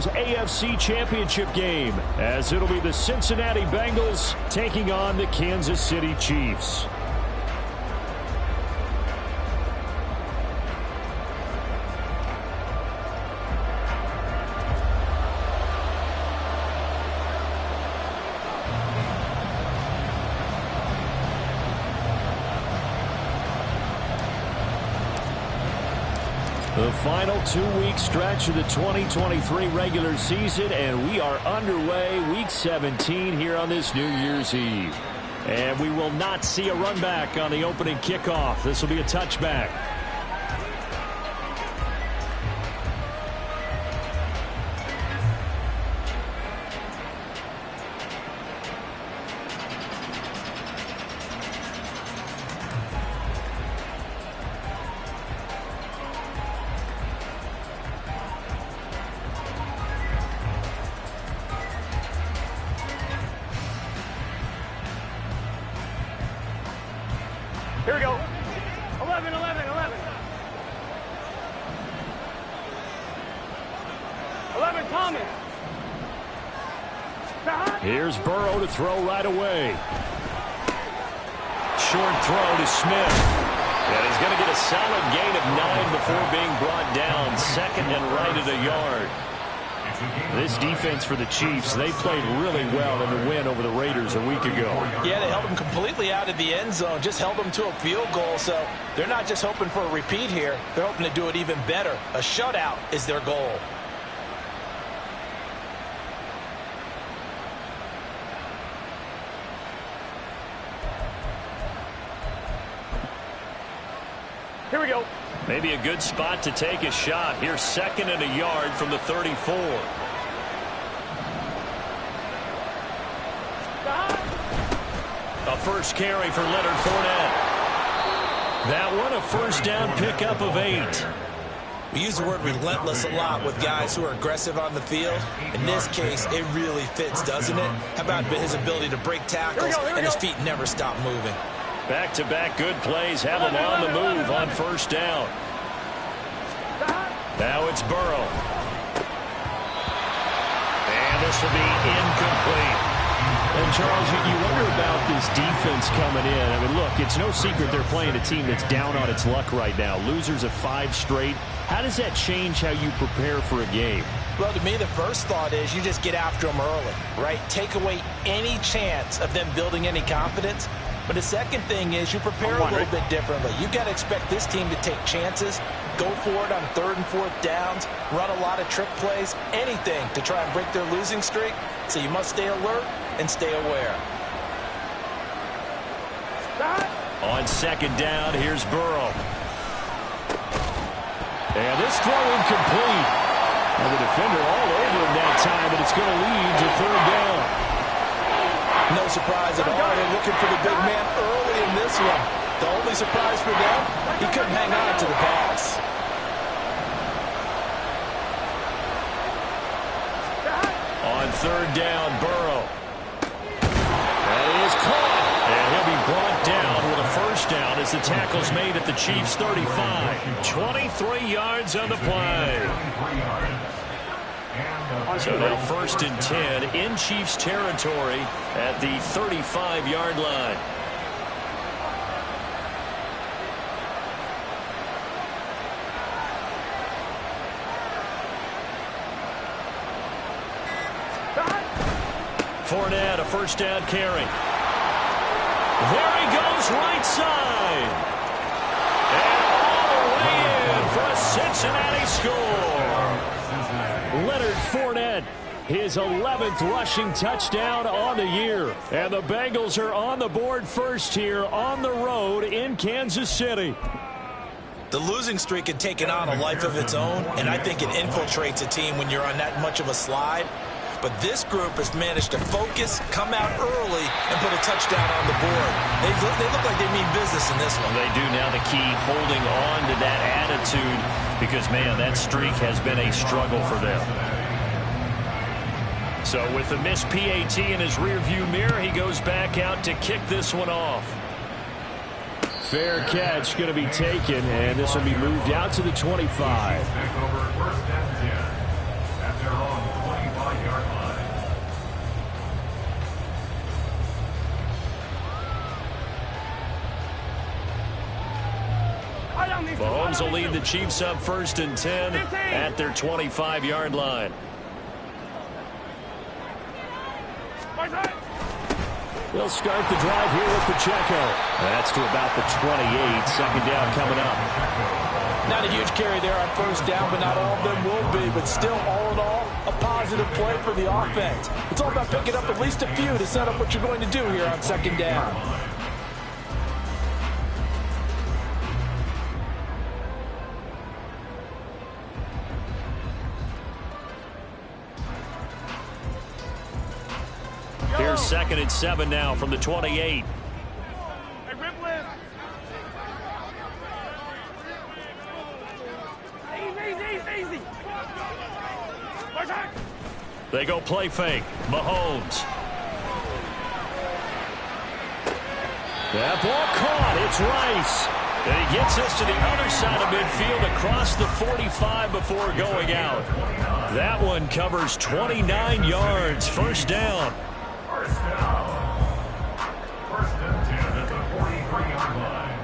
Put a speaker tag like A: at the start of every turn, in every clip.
A: Bengals AFC Championship game, as it'll be the Cincinnati Bengals taking on the Kansas City Chiefs. The final 2-week stretch of the 2023 regular season, and we are underway week 17 here on this New Year's Eve. And we will not see a run back on the opening kickoff. This will be a touchback.
B: Here we go. 11, 11, 11. 11, Thomas.
A: Here's Burrow to throw right away. Short throw to Smith. And he's going to get a solid gain of 9 before being brought down. Second and right at a yard. This defense for the Chiefs, they played really well in the win over the Raiders a week ago.
C: Yeah, they held them completely out of the end zone, just held them to a field goal. So they're not just hoping for a repeat here. They're hoping to do it even better. A shutout is their goal.
B: Here we go.
A: Maybe a good spot to take a shot. Here's second and a yard from the 34. A first carry for Leonard Fournette. That one a first down pickup of 8.
C: We use the word relentless a lot with guys who are aggressive on the field. In this case, it really fits, doesn't it? How about his ability to break tackles and his feet never stop moving?
A: Back-to-back good plays have him on the move on first down. Now it's Burrow. And this will be incomplete. And, Charles, you wonder about this defense coming in. I mean, look, it's no secret they're playing a team that's down on its luck right now. Losers of 5 straight. How does that change how you prepare for a game?
C: Well, to me, the first thought is you just get after them early, right? Take away any chance of them building any confidence. But the second thing is you prepare a little bit differently. You've got to expect this team to take chances, go for it on 3rd and 4th downs, run a lot of trick plays, anything to try and break their losing streak. So you must stay alert and stay aware.
A: On second down, here's Burrow. And this throw incomplete. And the defender all over him that time, but it's going to lead to 3rd down.
C: No surprise at all. They're looking for the big man early in this one. The only surprise for them, he couldn't hang on to the pass.
A: On 3rd down, Burrow. That is caught. And he'll be brought down with a first down as the tackle's made at the Chiefs' 35. 23 yards on the play. So now 1st and 10 in Chiefs territory at the 35-yard line. Fournette, a first down carry. There he goes, right side. And all the way in for a Cincinnati score. Leonard Fournette, his 11th rushing touchdown on the year. And the Bengals are on the board first here on the road in Kansas City.
C: The losing streak had taken on a life of its own, and I think it infiltrates a team when you're on that much of a slide. But this group has managed to focus, come out early, and put a touchdown on the board. They look like they mean business in this one.
A: They do. Now the key, holding on to that attitude, because, man, that streak has been a struggle for them. So with the missed PAT in his rearview mirror, he goes back out to kick this one off. Fair catch going to be taken, and this will be moved out to the 25. Mahomes will lead the Chiefs up 1st and 10 at their 25-yard line. They'll start the drive here with Pacheco. That's to about the 28. Second down coming up.
C: Not a huge carry there on 1st down, but not all of them will be. But still, all in all, a positive play for the offense. It's all about picking up at least a few to set up what you're going to do here on 2nd down.
A: Here's 2nd and 7 now from the 28.
B: Easy.
A: They go play fake. Mahomes. That ball caught. It's Rice. And he gets us to the other side of midfield across the 45 before going out. That one covers 29 yards. 1st down.
D: 1st and 10 at the 43-yard line.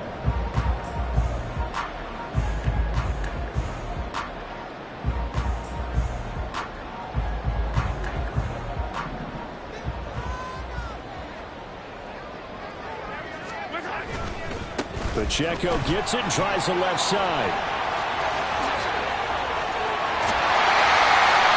A: Pacheco gets it and tries the left side.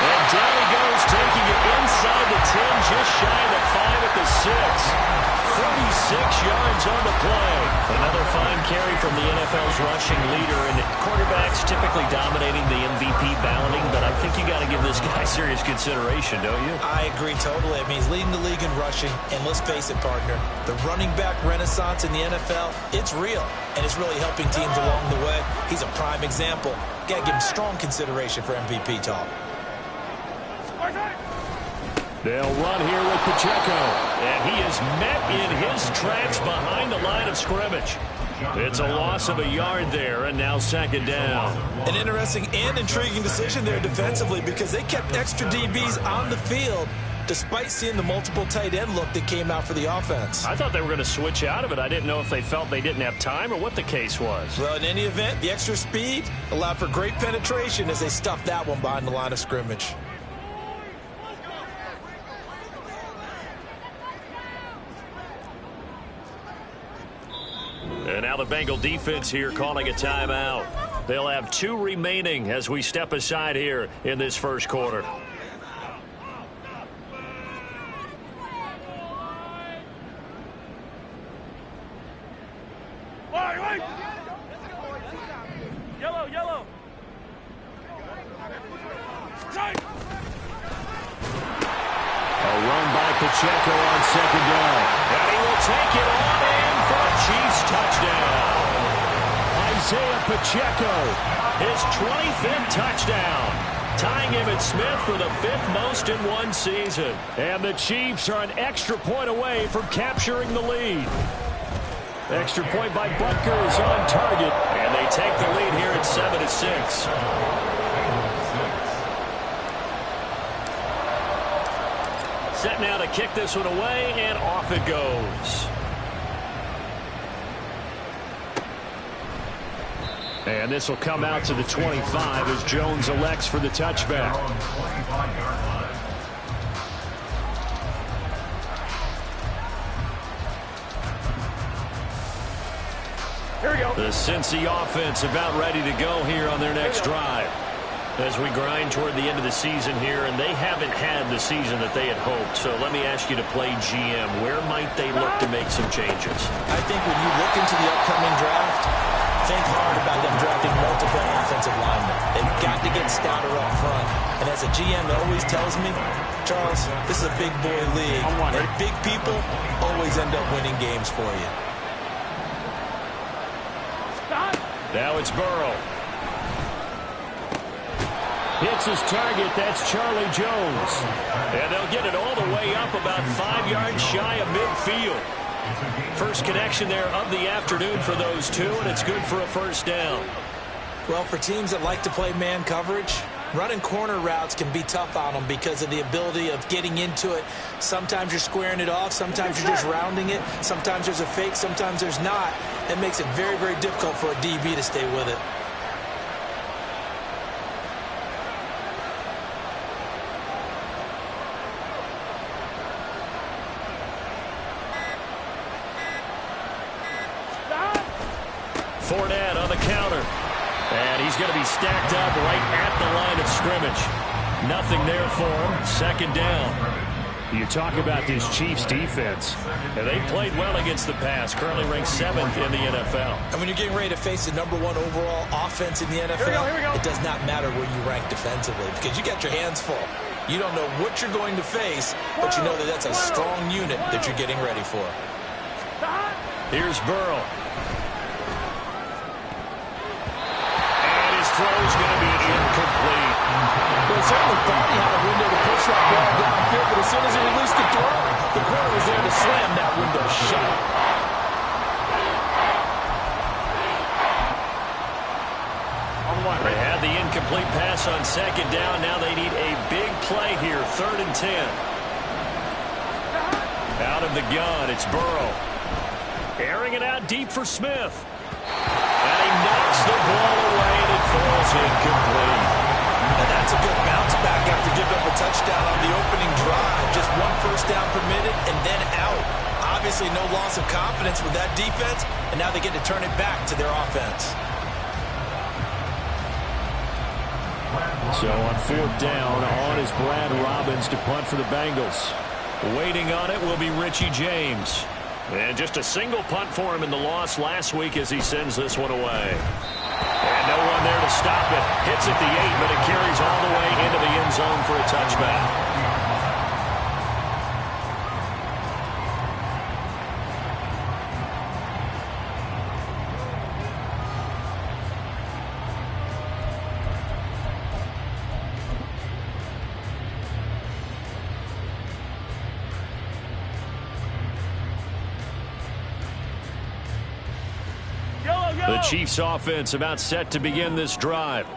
A: And down he goes, taking it inside the 10, just shy of the 5 at the 6. 36 yards on the play. Another fine carry from the NFL's rushing leader, and quarterbacks typically dominating the MVP balloting, but I think you got to give this guy serious consideration, don't you?
C: I agree totally. I mean, he's leading the league in rushing, and let's face it, partner, the running back renaissance in the NFL, it's real, and it's really helping teams along the way. He's a prime example. Got to give him strong consideration for MVP talk.
A: They'll run here with Pacheco, and he is met in his tracks behind the line of scrimmage. It's a loss of a yard there, and now 2nd down.
C: An interesting and intriguing decision there defensively, because they kept extra DBs on the field despite seeing the multiple tight end look that came out for the offense.
A: I thought they were going to switch out of it. I didn't know if they felt they didn't have time or what the case was.
C: Well, in any event, the extra speed allowed for great penetration as they stuffed that one behind the line of scrimmage.
A: And now the Bengal defense here calling a timeout. They'll have 2 remaining as we step aside here in this 1st quarter.
B: Yellow.
A: A run by Pacheco on 2nd down. And he will take it on in for a Chiefs touchdown. Isaiah Pacheco, his 25th touchdown, tying Emmitt Smith for the 5th most in one season. And the Chiefs are an extra point away from capturing the lead. Extra point by Butker is on target, and they take the lead here at 7-6. Set now to kick this one away, and off it goes. And this will come out to the 25 as Jones elects for the touchback.
B: Here we go.
A: The Cincy offense about ready to go here on their next drive. As we grind toward the end of the season here, and they haven't had the season that they had hoped. So let me ask you to play GM. Where might they look to make some changes?
C: I think when you look into the upcoming draft, think hard about them drafting multiple offensive linemen. They've got to get stouter up front. And as a GM always tells me, Charles, this is a big boy league. And big people always end up winning games for you.
A: Now it's Burrow. Hits his target. That's Charlie Jones. And they'll get it all the way up about 5 yards shy of midfield. First connection there of the afternoon for those two, and it's good for a 1st down.
C: Well, for teams that like to play man coverage, Running corner routes can be tough on them because of the ability of getting into it. Sometimes you're squaring it off. Sometimes you're just rounding it. Sometimes there's a fake. Sometimes there's not. It makes it very, very difficult for a DB to stay with it.
A: Fournette on the counter. And he's going to be stacked up right at the line of scrimmage. Nothing there for him. Second down.
E: You talk about this Chiefs defense.
A: And they played well against the pass. Currently ranked 7th in the NFL.
C: And when you're getting ready to face the #1 overall offense in the NFL,
B: Here we go.
C: it does not matter where you rank defensively because you got your hands full. You don't know what you're going to face, but you know that that's a strong unit that you're getting ready for.
A: Here's Burrow. Throw's going to be incomplete.
C: Well, certainly thought he had a window to push that ball downfield, but as soon as he released the throw, the corner was there to slam that window shut.
A: They had the incomplete pass on second down. Now they need a big play here. 3rd and 10. Out of the gun, it's Burrow. Airing it out deep for Smith. And he knocks the ball away, and it falls incomplete.
C: And that's a good bounce back after giving up a touchdown on the opening drive. Just 1 first down permitted and then out. Obviously no loss of confidence with that defense, and now they get to turn it back to their offense.
A: So on 4th down, on is Brad Robbins to punt for the Bengals. Waiting on it will be Richie James. And just a single punt for him in the loss last week as he sends this one away. And no one there to stop it. Hits at the 8, but it carries all the way into the end zone for a touchback. The Chiefs offense about set to begin this drive.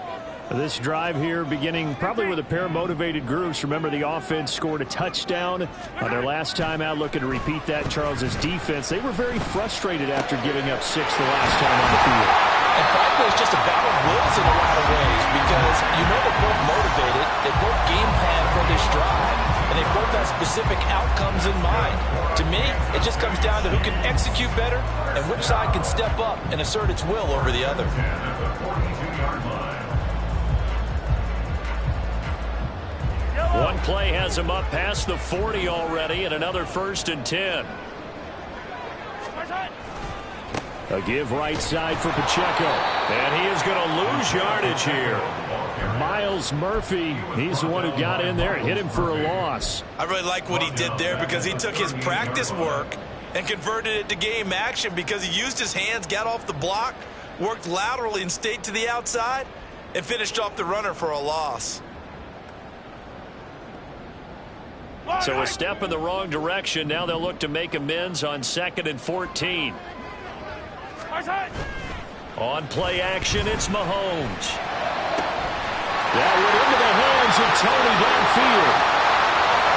E: This drive here beginning probably with a pair of motivated groups. Remember, the offense scored a touchdown on their last time out. Looking to repeat that. Charles's defense, they were very frustrated after giving up 6 the last time on the field.
C: And frankly, it's just a battle of wills in a lot of ways because you know they're both motivated. They both game plan for this drive, and they both have specific outcomes in mind. To me, it just comes down to who can execute better and which side can step up and assert its will over the other.
A: One play has him up past the 40 already, and another 1st and 10.
E: A give right side for Pacheco.
A: And he is going to lose yardage here.
E: Myles Murphy, he's the one who got in there and hit him for a loss.
C: I really like what he did there because he took his practice work and converted it to game action because he used his hands, got off the block, worked laterally and stayed to the outside, and finished off the runner for a loss.
A: So a step in the wrong direction. Now they'll look to make amends on 2nd and 14. On play action, it's Mahomes.
E: That went into the hands of Tony downfield.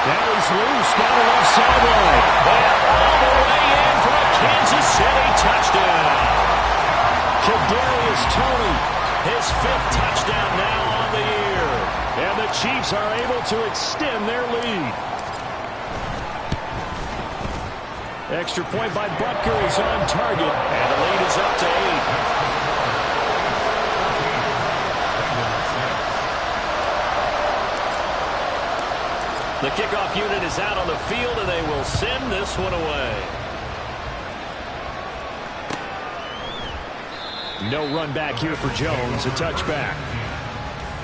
E: That is loose down the left sideline.
A: And all the way in for a Kansas City touchdown.
E: Kadarius Toney,
A: His 5th touchdown now on the year.
E: and the Chiefs are able to extend their lead. Extra point by Butker is on target.
A: And the lead is up to 8. The kickoff unit is out on the field, and they will send this one away.
E: No run back here for Jones. A touchback.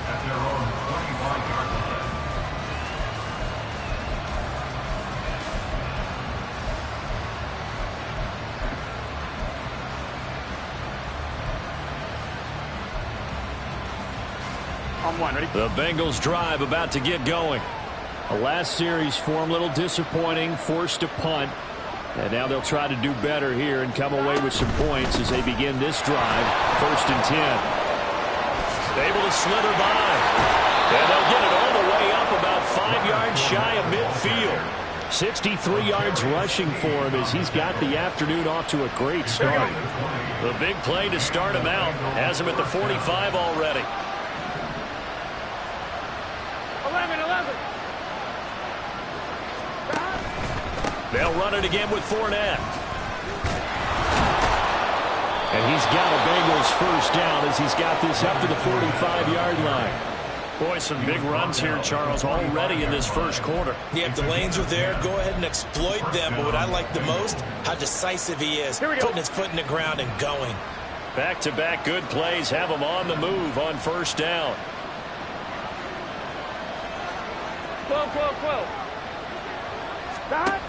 D: At their own 25-yard line.
B: On 1, ready?
A: The Bengals drive about to get going.
E: The last series for him, a little disappointing, forced a punt. And now they'll try to do better here and come away with some points as they begin this drive. 1st and 10.
A: Able to slither by. And they'll get it all the way up about 5 yards shy of midfield.
E: 63 yards rushing for him as he's got the afternoon off to a great start.
A: The big play to start him out has him at the 45 already.
B: 11.
A: They'll run it again with Fournette.
E: And he's got a Bengals first down as he's got this up to the 45-yard line.
A: Boy, some big runs here, Charles, already in this first quarter.
C: Yeah, if the lanes are there, go ahead and exploit them. But what I like the most, how decisive he is, putting his foot in the ground and going.
A: Back-to-back good plays have him on the move on first down.
B: 12. Stop.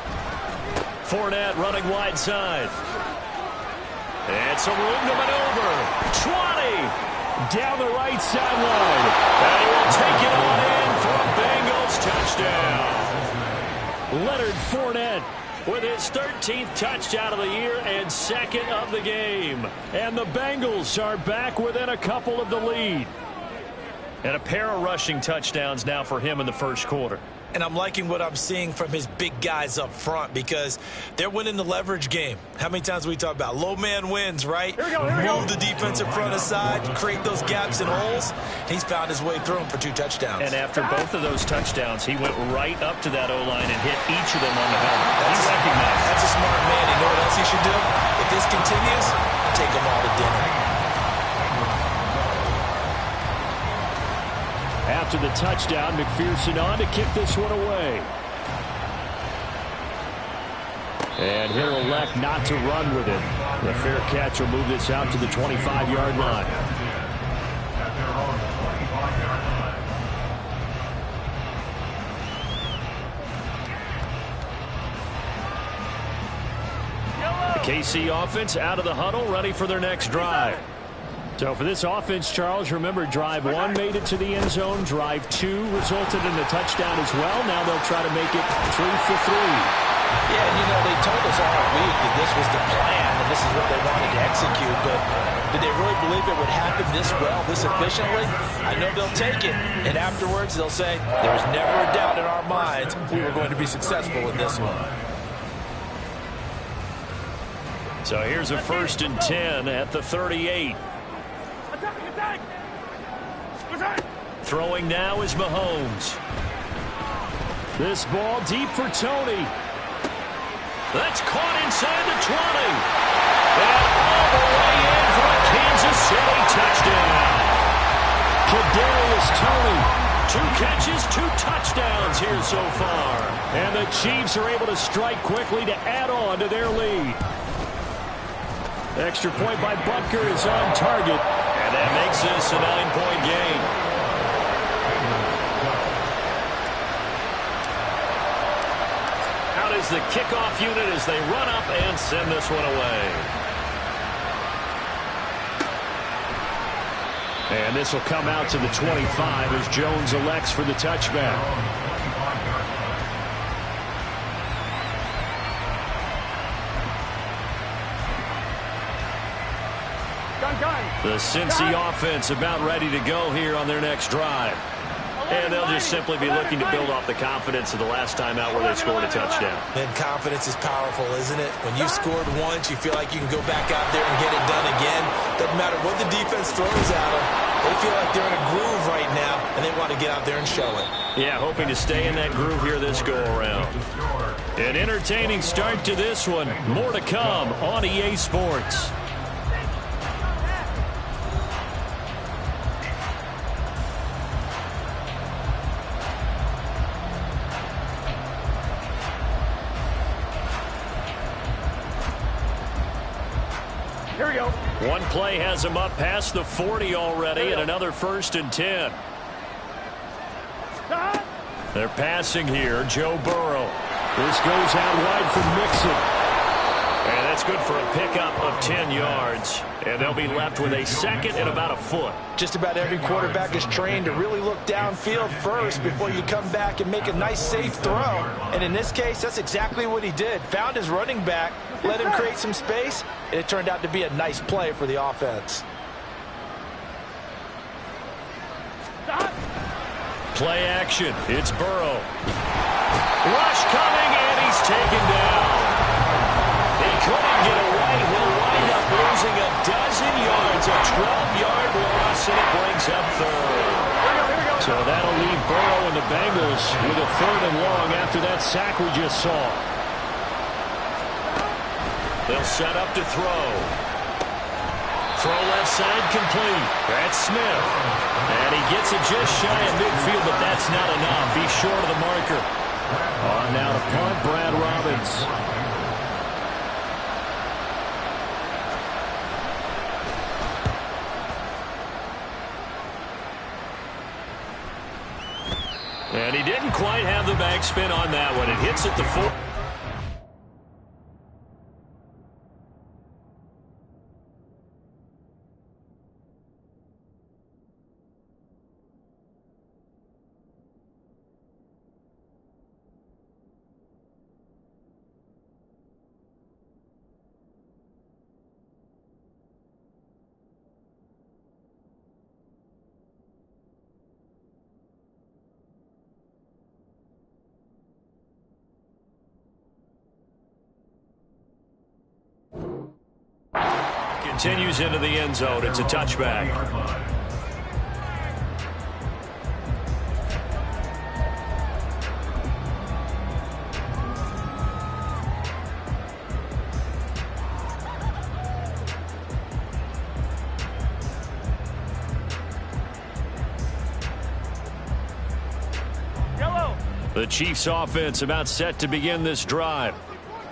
A: Fournette running wide side. And some room to maneuver. 20.
E: Down the right sideline.
A: And he will take it on in for a Bengals touchdown.
E: Leonard Fournette
A: with his 13th touchdown of the year and second of the game.
E: And the Bengals are back within a couple of the lead.
A: And a pair of rushing touchdowns now for him in the first quarter.
C: And I'm liking what I'm seeing from his big guys up front because they're winning the leverage game. How many times we talk about low man wins, right? Move the defensive front aside, create those gaps and holes. He's found his way through them for 2 touchdowns.
A: And after both of those touchdowns, he went right up to that O-line and hit each of them on the helmet. He recognized.
C: That's a smart man. You know what else he should do? If this continues, take them all to dinner.
E: After the touchdown, McPherson on to kick this one away. And he'll elect not to run with it. The fair catch will move this out to the 25-yard line. The KC offense out of the huddle, ready for their next drive. So for this offense, Charles, remember drive 1 made it to the end zone. Drive 2 resulted in a touchdown as well. Now they'll try to make it 3 for 3.
C: Yeah, and you know, they told us all week that this was the plan and this is what they wanted to execute. But did they really believe it would happen this well, this efficiently? I know they'll take it. And afterwards, they'll say, there's never a doubt in our minds we were going to be successful in this one.
A: So here's a 1st and 10 at the 38. Throwing now is Mahomes.
E: This ball deep for Tony.
A: That's caught inside the 20. And all the way in for a Kansas City touchdown.
E: Kadarius Toney.
A: 2 catches, 2 touchdowns here so far.
E: And the Chiefs are able to strike quickly to add on to their lead. Extra point by Butker is on target.
A: And that makes this a 9-point game. Out is the kickoff unit as they run up and send this one away.
E: And this will come out to the 25 as Jones elects for the touchback.
A: The Cincy offense about ready to go here on their next drive. And they'll just simply be looking to build off the confidence of the last time out where they scored a touchdown.
C: And confidence is powerful, isn't it? When you've scored once, you feel like you can go back out there and get it done again. Doesn't matter what the defense throws at them. They feel like they're in a groove right now, and they want to get out there and show it.
A: Yeah, hoping to stay in that groove here this go-around. An entertaining start to this one. More to come on EA Sports.
B: Here we go.
A: One play has him up past the 40 already, and another 1st and 10. They're passing here. Joe Burrow.
E: This goes out wide for Mixon.
A: And that's good for a pickup of 10 yards. And they'll be left with a 2nd and about a foot.
C: Just about every quarterback is trained to really look downfield first before you come back and make a nice, safe throw. And in this case, that's exactly what he did. Found his running back, let him create some space, and it turned out to be a nice play for the offense.
A: Play action. It's Burrow. Rush coming, and he's taken down. He couldn't get away. He'll wind up losing a dozen yards. A 12-yard loss, and it brings up third.
E: So that'll leave Burrow and the Bengals with a 3rd and long after that sack we just saw.
A: They'll set up to throw. Throw left side complete. That's Smith. And he gets it just shy of midfield, but that's not enough. He's short of the marker.
E: On now to punt, Brad Robbins.
A: And he didn't quite have the backspin on that one. It hits at the 4. Continues into the end zone. It's a touchback.
B: Yellow.
E: The Chiefs offense about set to begin this drive.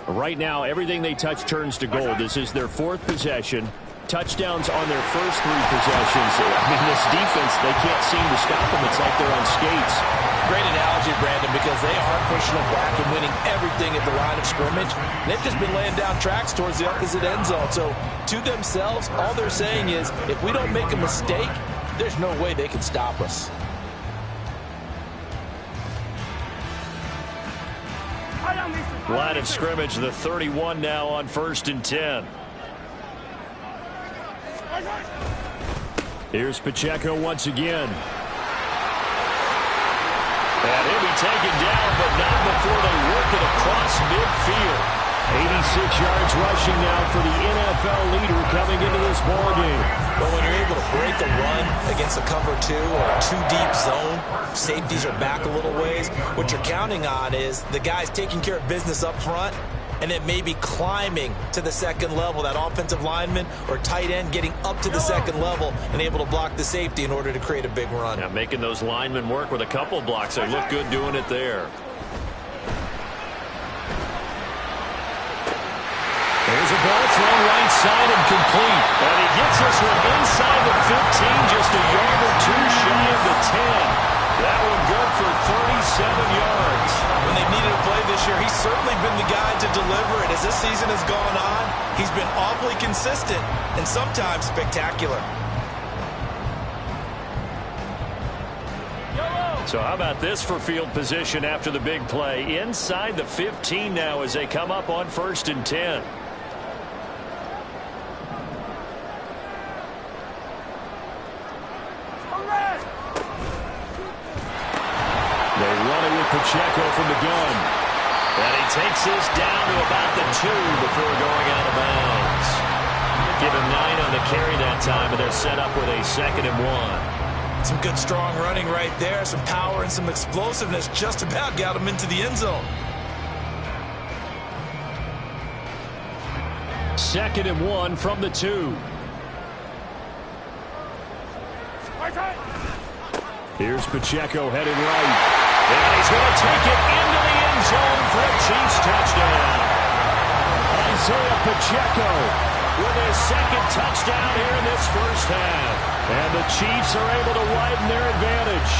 E: Right now, everything they touch turns to gold. This is their 4th possession. Touchdowns on their first 3 possessions. I mean, this defense, they can't seem to stop them. It's like they're on skates.
C: Great analogy, Brandon, because they are pushing them back and winning everything at the line of scrimmage. They've just been laying down tracks towards the opposite end zone. So, to themselves, all they're saying is, if we don't make a mistake, there's no way they can stop us.
E: Line of scrimmage, the 31 now on 1st and 10. Here's Pacheco once again.
A: And he'll be taken down, but not before they work it across midfield.
E: 86 yards rushing now for the NFL leader coming into this ballgame.
C: But when you're able to break a run against a cover 2 or a 2-deep zone, safeties are back a little ways. What you're counting on is the guys taking care of business up front and then maybe climbing to the 2nd level, that offensive lineman or tight end getting up to the 2nd level and able to block the safety in order to create a big run.
A: Yeah, making those linemen work with a couple blocks. They look good doing it there. There's a ball thrown right side and complete. And he gets this one inside the 15, just a yard or 2 shy of the 10. That one good for 37 yards.
C: When they've needed a play this year, he's certainly been the guy to deliver it. As this season has gone on, he's been awfully consistent and sometimes spectacular.
A: So how about this for field position after the big play? Inside the 15 now as they come up on 1st and 10.
E: Pacheco from the gun.
A: And he takes this down to about the 2 before going out of bounds. Give him 9 on the carry that time, and they're set up with a 2nd and 1.
C: Some good strong running right there. Some power and some explosiveness just about got him into the end zone.
E: 2nd and 1 from the 2. Here's Pacheco headed right.
A: And he's going to take it into the end zone for a Chiefs touchdown.
E: Isaiah Pacheco
A: with his 2nd touchdown here in this first half.
E: And the Chiefs are able to widen their advantage.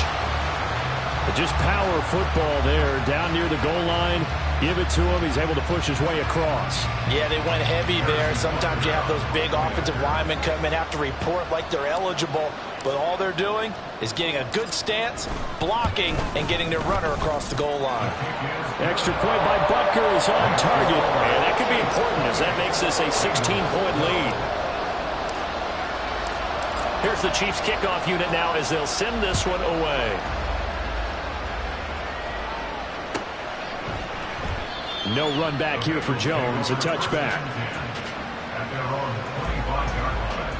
E: Just power football there down near the goal line. Give it to him. He's able to push his way across.
C: Yeah, they went heavy there. Sometimes you have those big offensive linemen come in, have to report like they're eligible. But all they're doing is getting a good stance, blocking, and getting their runner across the goal line.
E: Extra point by Butker is on target.
A: And that could be important as that makes this a 16-point lead. Here's the Chiefs kickoff unit now as they'll send this one away.
E: No run back here for Jones. A touchback.
D: At their own 25-yard line.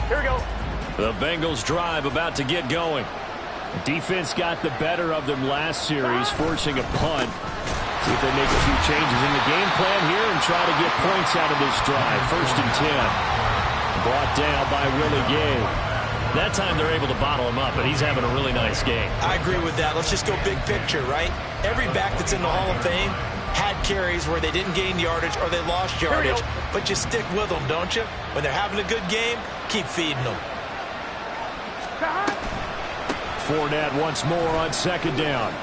B: Here we go.
A: The Bengals drive about to get going.
E: Defense got the better of them last series, forcing a punt. See if they make a few changes in the game plan here and try to get points out of this drive. 1st and 10. Brought down by Willie Gay.
A: That time they're able to bottle him up, but he's having a really nice game.
C: I agree with that. Let's just go big picture, right? Every back that's in the Hall of Fame had carries where they didn't gain yardage or they lost yardage. But you stick with them, don't you? When they're having a good game, keep feeding them.
E: Fournette once more on 2nd down.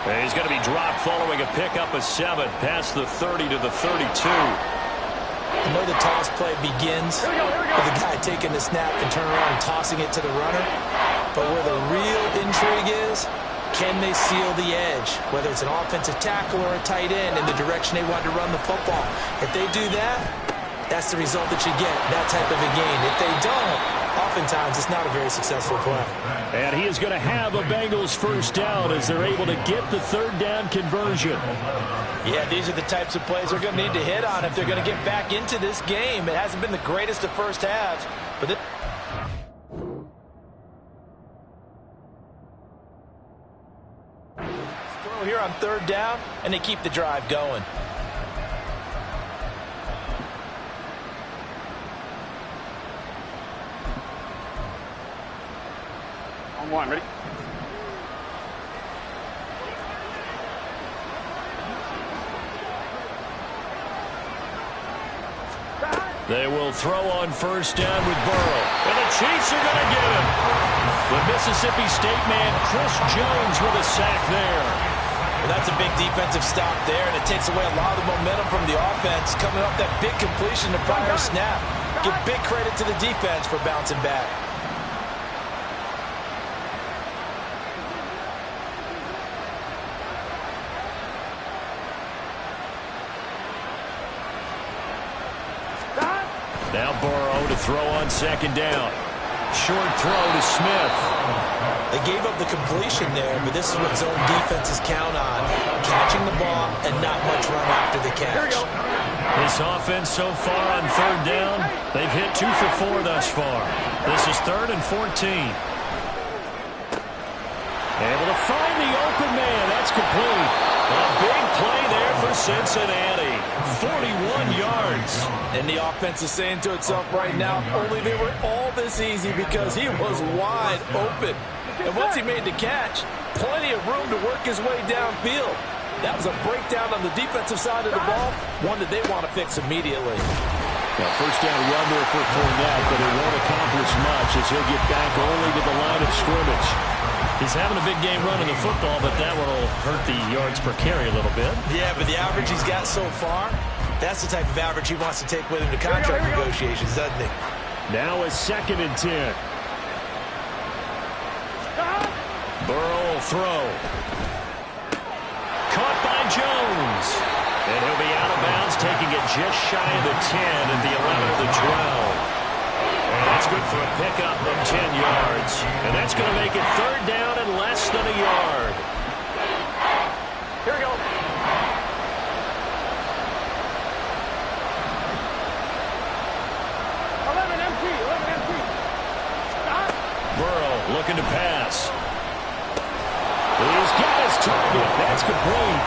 A: And he's going to be dropped following a pickup of 7 past the 30 to the 32.
C: I know the toss play begins with the guy taking the snap and turning around and tossing it to the runner. But where the real intrigue is, can they seal the edge? Whether it's an offensive tackle or a tight end in the direction they want to run the football. If they do that, that's the result that you get, that type of a game. If they don't, oftentimes it's not a very successful play.
E: And he is going to have a Bengals 1st down as they're able to get the 3rd down conversion.
C: Yeah, these are the types of plays they're going to need to hit on if they're going to get back into this game. It hasn't been the greatest of first halves, but this throw here on 3rd down, and they keep the drive going.
B: On 1, ready?
A: They will throw on 1st down with Burrow. And the Chiefs are going to get him. The Mississippi State man, Chris Jones, with a sack there.
C: Well, that's a big defensive stop there, and it takes away a lot of the momentum from the offense coming up that big completion to prior snap. Give big credit to the defense for bouncing back.
A: Now Burrow to throw on 2nd down. Short throw to Smith.
C: They gave up the completion there, but this is what zone defenses count on. Catching the ball and not much run after the catch.
A: This offense so far on 3rd down, they've hit 2 for 4 thus far. This is 3rd and 14.
E: Able to find the open man. That's complete.
A: A big play there for Cincinnati. 41 yards.
C: And the offense is saying to itself right now, only they were all this easy because he was wide open. And once he made the catch, plenty of room to work his way downfield. That was a breakdown on the defensive side of the ball, one that they want to fix immediately.
E: Well, 1st down run there for Fournette, but it won't accomplish much as he'll get back only to the line of scrimmage.
A: He's having a big game running the football, but that one will hurt the yards per carry a little bit.
C: Yeah, but the average he's got so far, that's the type of average he wants to take with him to contract negotiations, doesn't he?
E: Now a 2nd and 10.
A: Burrow will throw. Caught by Jones. And he'll be out of bounds, taking it just shy of the 10 at the 11 of the 12. And that's good for a pickup of 10 yards. And that's going to make it 3rd down and less than a yard.
B: Here we go.
A: Burrow looking to pass. He's got his target. That's complete.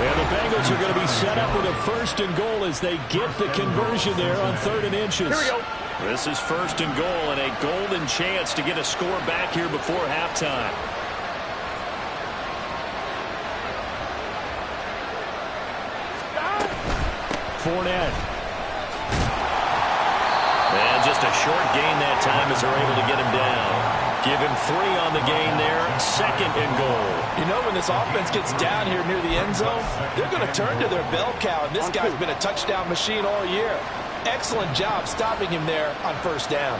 A: And the Bengals are going to be set up with a 1st and goal as they get the conversion there on 3rd and inches.
B: Here we go.
A: This is 1st and goal and a golden chance to get a score back here before halftime.
E: Fournette.
A: And just a short gain that time as they're able to get him down. Give him 3 on the gain there. 2nd and goal.
C: You know, when this offense gets down here near the end zone, they're going to turn to their bell cow, and this guy's been a touchdown machine all year. Excellent job stopping him there on 1st down.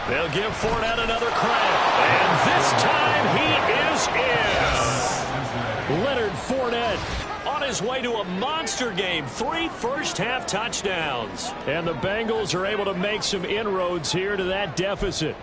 A: They'll give Fournette another crack. And this time he is in.
E: Leonard Fournette on
A: on his way to a monster game. 3 first-half touchdowns.
E: And the Bengals are able to make some inroads here to that deficit.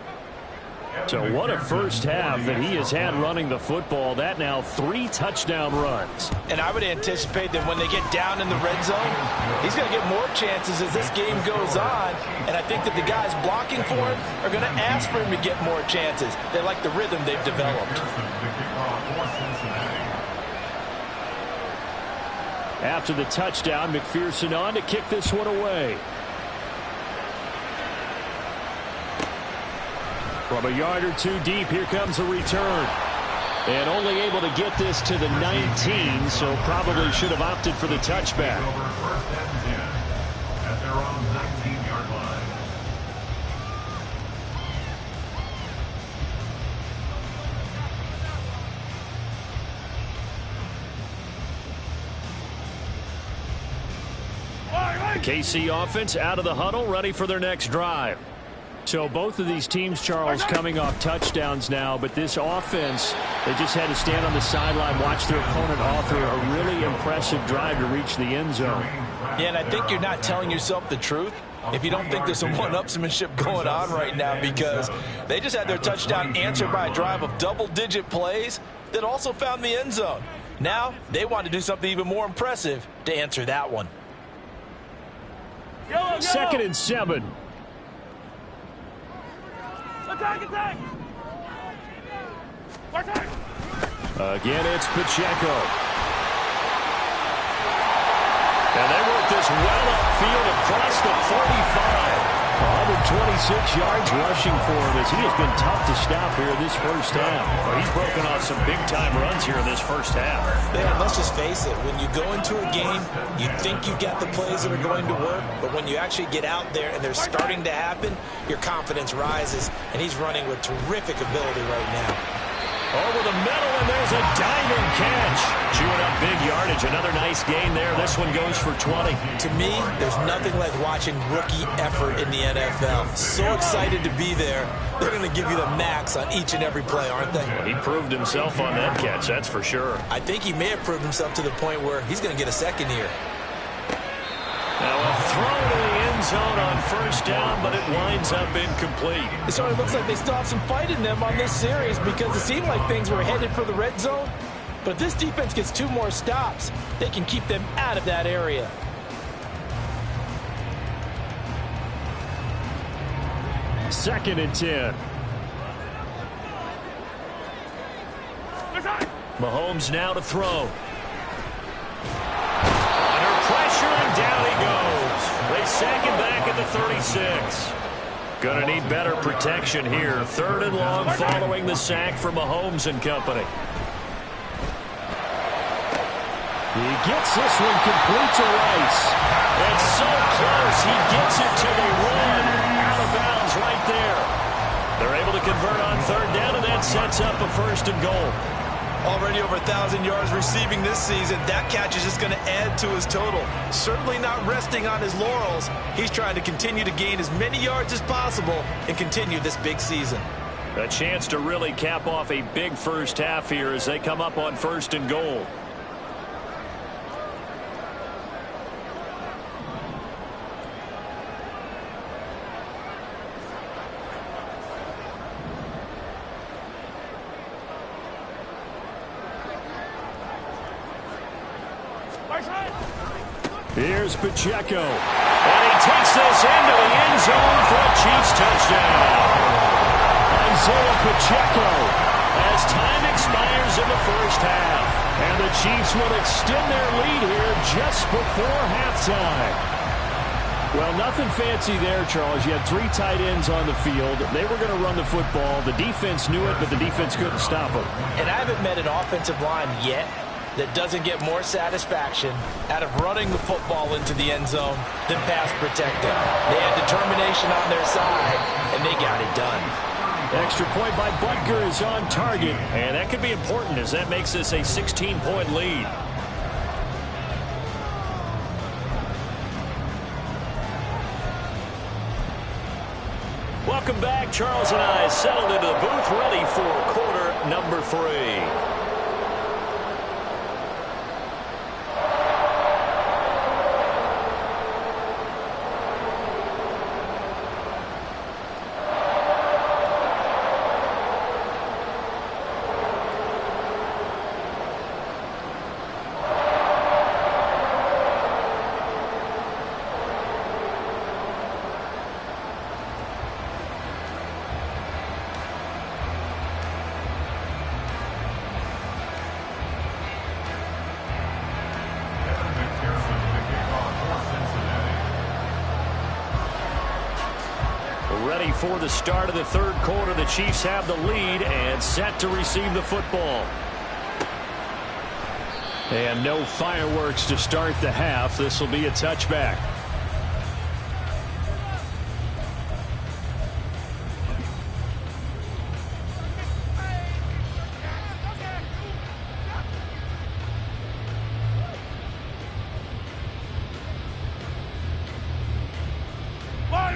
E: So what a first half that he has had running the football. That now 3 touchdown runs.
C: And I would anticipate that when they get down in the red zone, he's going to get more chances as this game goes on. And I think that the guys blocking for him are going to ask for him to get more chances. They like the rhythm they've developed.
E: After the touchdown, McPherson on to kick this one away. From a yard or 2 deep, here comes a return. And only able to get this to the 19, so probably should have opted for the touchback.
D: At their own 19-yard line.
E: The KC offense out of the huddle, ready for their next drive. So both of these teams, Charles, coming off touchdowns now, but this offense, they just had to stand on the sideline, watch their opponent author a really impressive drive to reach the end zone.
C: Yeah, and I think you're not telling yourself the truth if you don't think there's some one-upsmanship going on right now, because they just had their touchdown answered by a drive of double-digit plays that also found the end zone. Now they want to do something even more impressive to answer that one.
E: 2nd and 7.
B: Attack!
E: Again, it's Pacheco. And they work this well upfield across the 45. 126 yards rushing for him as he has been tough to stop here in this first half.
A: Well, he's broken off some big-time runs here in this first half.
C: Man, let's just face it. When you go into a game, you think you got the plays that are going to work, but when you actually get out there and they're starting to happen, your confidence rises, and he's running with terrific ability right now.
A: Over the middle, and there's a diamond catch. Chewing up big yardage. Another nice gain there. This one goes for 20.
C: To me, there's nothing like watching rookie effort in the NFL. So excited to be there. They're going to give you the max on each and every play, aren't they?
A: He proved himself on that catch, that's for sure.
C: I think he may have proved himself to the point where he's going to get a second here.
A: Now a throw to the end zone on first down, but it winds up incomplete.
C: It sort of looks like they still have some fight in them on this series because it seemed like things were headed for the red zone. But if this defense gets 2 more stops, they can keep them out of that area.
E: Second and 10.
A: Mahomes now to throw. Pressure, and down he goes. They sack him back at the 36. Gonna need better protection here. 3rd and long following the sack from Mahomes and company.
E: He gets this one complete to Rice.
A: It's so close. He gets it to the run. Out of bounds right there. They're able to convert on 3rd down, and that sets up a 1st and goal.
C: Already over 1,000 yards receiving this season. That catch is just going to add to his total. Certainly not resting on his laurels. He's trying to continue to gain as many yards as possible and continue this big season.
A: A chance to really cap off a big first half here as they come up on 1st and goal.
E: Here's Pacheco.
A: And he takes this into the end zone for a Chiefs touchdown.
E: Isaiah Pacheco.
A: As time expires in the first half.
E: And the Chiefs will extend their lead here just before halftime. Well, nothing fancy there, Charles. You had 3 tight ends on the field. They were going to run the football. The defense knew it, but the defense couldn't stop them.
C: And I haven't met an offensive line yet that doesn't get more satisfaction out of running the football into the end zone than pass protecting. They had determination on their side, and they got it done.
E: Extra point by Butker is on target.
A: And that could be important as that makes this a 16-point lead. Welcome back. Charles and I settled into the booth ready for quarter number 3. Ready for the start of the third quarter. The Chiefs have the lead and set to receive the football. And no fireworks to start the half. This will be a touchback.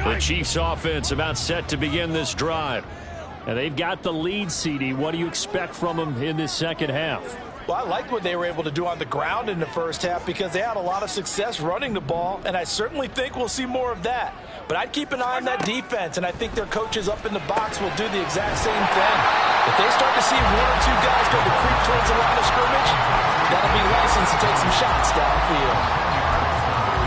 A: The Chiefs offense about set to begin this drive. And they've got the lead, CD. What do you expect from them in this second half?
C: Well, I liked what they were able to do on the ground in the first half because they had a lot of success running the ball, and I certainly think we'll see more of that. But I'd keep an eye on that defense, and I think their coaches up in the box will do the exact same thing. If they start to see one or two guys go to creep towards the line of scrimmage, that'll be license to take some shots downfield.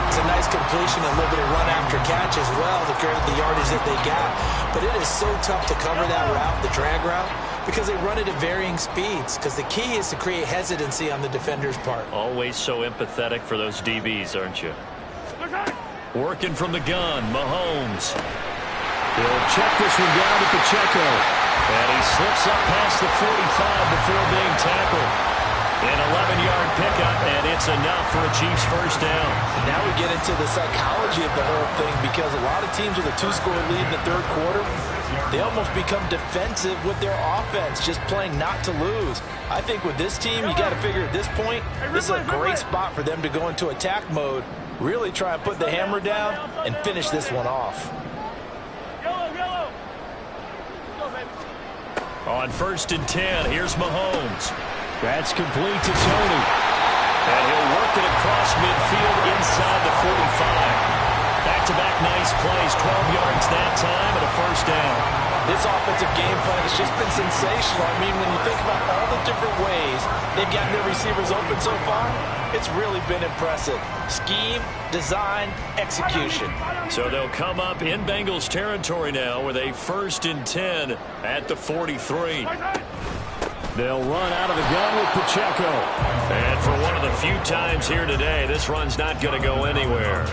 C: It's a nice completion and a little bit of run after catch as well to create the yardage that they got. But it is so tough to cover that route, the drag route, because they run it at varying speeds. Because the key is to create hesitancy on the defender's part.
A: Always so empathetic for those DBs, aren't you? Working from the gun, Mahomes. He'll check this one down to Pacheco. And he slips up past the 45 before being tackled. An 11-yard pickup, and it's enough for a Chiefs first down.
C: Now we get into the psychology of the whole thing because a lot of teams with a two-score lead in the third quarter, they almost become defensive with their offense, just playing not to lose. I think with this team, you got to figure at this point, this is a great spot for them to go into attack mode, really try and put the hammer down and finish this one off.
A: On 1st and 10, here's Mahomes.
E: That's complete to Tony.
A: And he'll work it across midfield inside the 45. Back-to-back nice plays, 12 yards that time and a first down.
C: This offensive game plan has just been sensational. I mean, when you think about all the different ways they've gotten their receivers open so far, it's really been impressive. Scheme, design, execution.
A: So they'll come up in Bengals territory now with a 1st and 10 at the 43.
E: They'll run out of the gun with Pacheco.
A: And for one of the few times here today, this run's not going to go anywhere.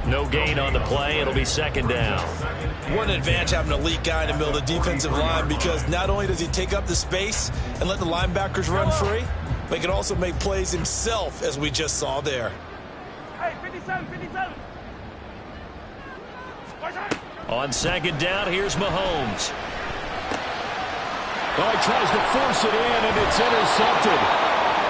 A: No gain on the play. It'll be 2nd down.
C: What an advantage having an elite guy in the middle of the defensive line, because not only does he take up the space and let the linebackers run free, but he can also make plays himself, as we just saw there.
B: Hey, 57, 57.
A: On 2nd down, here's Mahomes.
E: Well, he tries to force it in, and it's intercepted.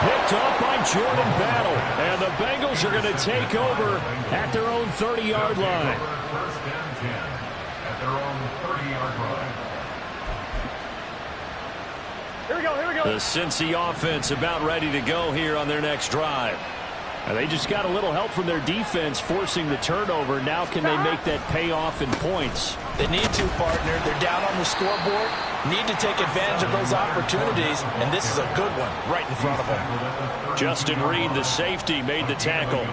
E: Picked up by Jordan Battle. And the Bengals are going to take over at their own 30-yard line.
D: 1st and 10 at their own 30-yard line.
B: Here we go, here we go.
A: The Cincy offense about ready to go here on their next drive.
E: And they just got a little help from their defense forcing the turnover. Now can they make that pay off in points?
C: They need to, partner. They're down on the scoreboard. Need to take advantage of those opportunities, and this is a good one right in front of them.
A: Justin Reed, the safety, made the tackle.